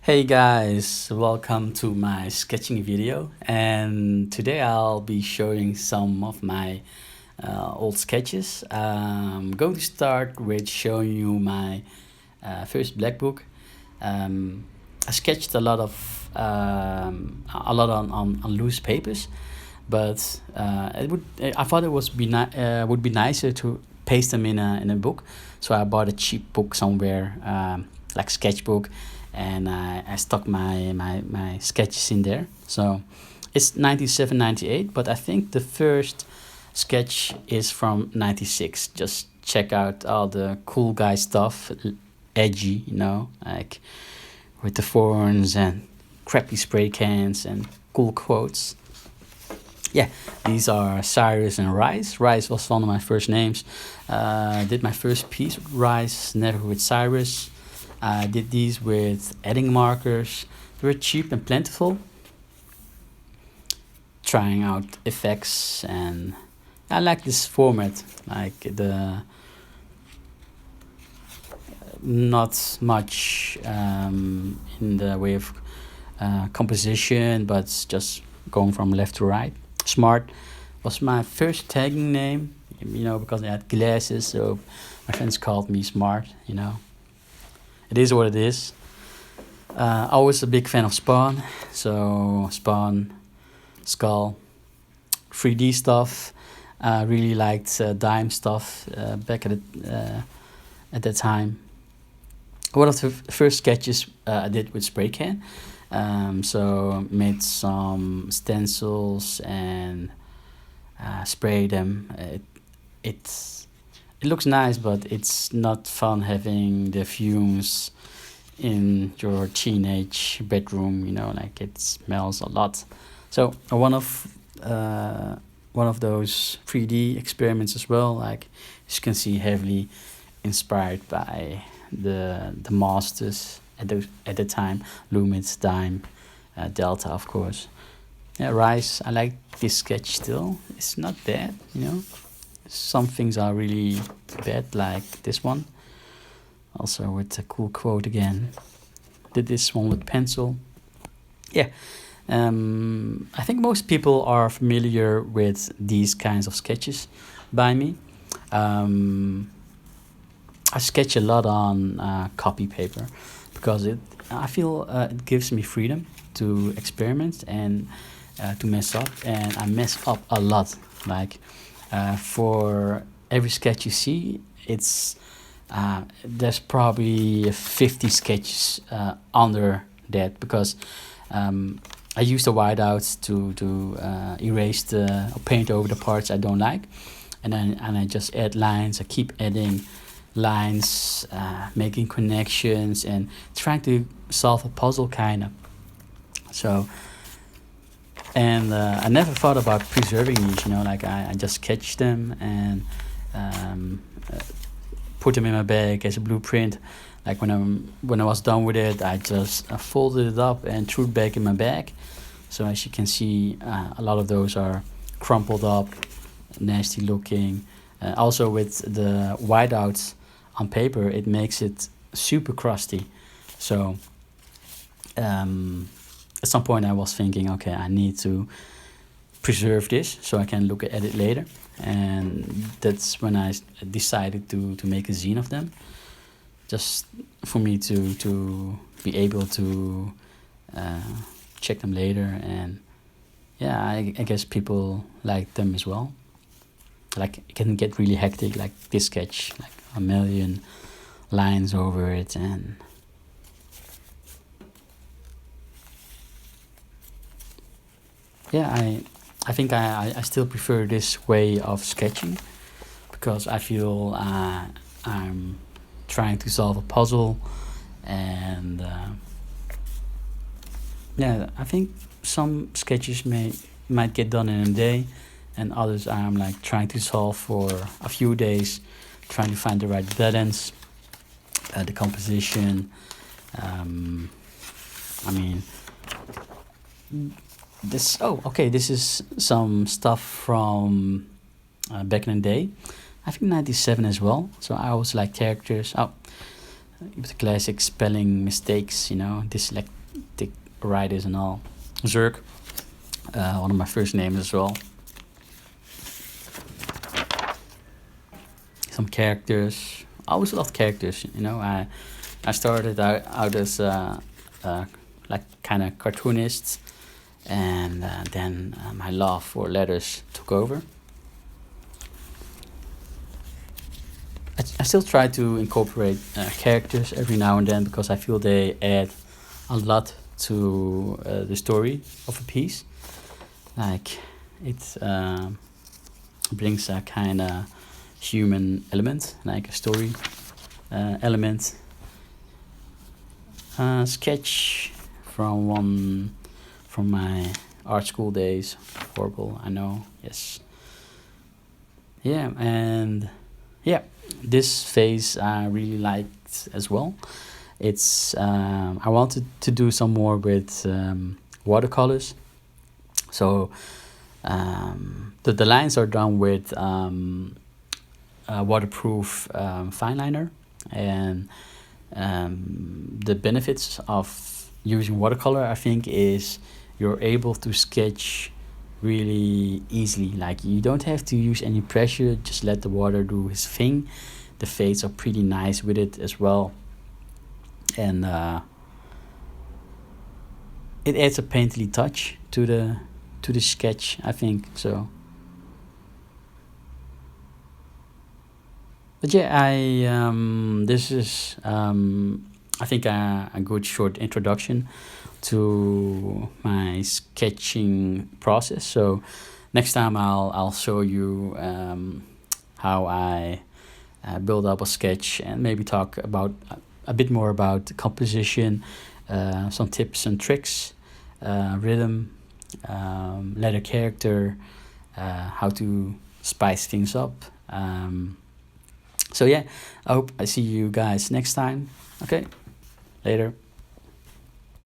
Hey guys, welcome to my sketching video, and today I'll be showing some of my old sketches. I'm going to start with showing you my first black book. I sketched a lot on loose papers, but I thought it would be nicer to paste them in a book. So I bought a cheap book somewhere, like sketchbook, and I stuck my sketches in there. So it's 97, 98, but I think the first sketch is from 96. Just check out all the cool guy stuff, edgy, like with the thorns and crappy spray cans and cool quotes. Yeah, these are Cyrus and Rice. Rice was one of my first names. I did my first piece with Rice, never with Cyrus. I did these with adding markers. They were cheap and plentiful. Trying out effects, and I like this format, like the not much in the way of composition, but just going from left to right. Smart was my first tagging name, because I had glasses, so my friends called me Smart. It is what it is. Always a big fan of Spawn, so Spawn, Skull, 3D stuff. Really liked dime stuff back at that time. One of the first sketches I did with spray can. So made some stencils and sprayed them. It looks nice, but it's not fun having the fumes in your teenage bedroom. Like it smells a lot. So one of those 3D experiments as well. Like you can see, heavily inspired by the masters at the time, Lumit, Dime, Delta, of course. Yeah, Rice. I like this sketch still. It's not bad. Some things are really bad, like this one. Also with a cool quote again. Did this one with pencil. Yeah. I think most people are familiar with these kinds of sketches by me. I sketch a lot on copy paper because I feel it gives me freedom to experiment and to mess up, and I mess up a lot. Like for every sketch you see, it's there's probably 50 sketches under that, because I use the whiteouts to erase or paint over the parts I don't like, and I just add lines. I keep adding lines, making connections, and trying to solve a puzzle, kind of. So, and I never thought about preserving these. Like I just sketched them and put them in my bag as a blueprint. Like when I was done with it, I just folded it up and threw it back in my bag. So as you can see, a lot of those are crumpled up, nasty looking. Also with the whiteouts on paper, it makes it super crusty. So at some point I was thinking, okay, I need to preserve this so I can look at it later. And that's when I decided to make a zine of them, just for me to be able to check them later. And yeah, I guess people like them as well. Like it can get really hectic, like this sketch, like a million lines over it. And yeah, I think I still prefer this way of sketching, because I feel I'm trying to solve a puzzle. And yeah, I think some sketches might get done in a day, and others I'm like trying to solve for a few days, trying to find the right balance, the composition. I mean, this is some stuff from back in the day. I think 97 as well. So I always like characters. with the classic spelling mistakes, you know, dyslexic writers and all. Zerk, one of my first names as well. Some characters. I always loved characters, you know. I started out as like kind of cartoonist, and then my love for letters took over. I still try to incorporate characters every now and then because I feel they add a lot to the story of a piece. Like it brings a kind of human element, like a story element. Sketch from my art school days. Horrible, I know. Yes. Yeah, and yeah, this phase I really liked as well. It's I wanted to do some more with watercolors. So the lines are done with waterproof fine liner, and the benefits of using watercolor, I think, is you're able to sketch really easily. Like you don't have to use any pressure, just let the water do his thing. The fades are pretty nice with it as well, and it adds a painterly touch to the sketch, I think. So but yeah, this is I think a good short introduction to my sketching process. So next time I'll show you how I build up a sketch, and maybe talk about a bit more about composition, some tips and tricks, rhythm, letter character, how to spice things up. So yeah, I hope I see you guys next time. Okay, later.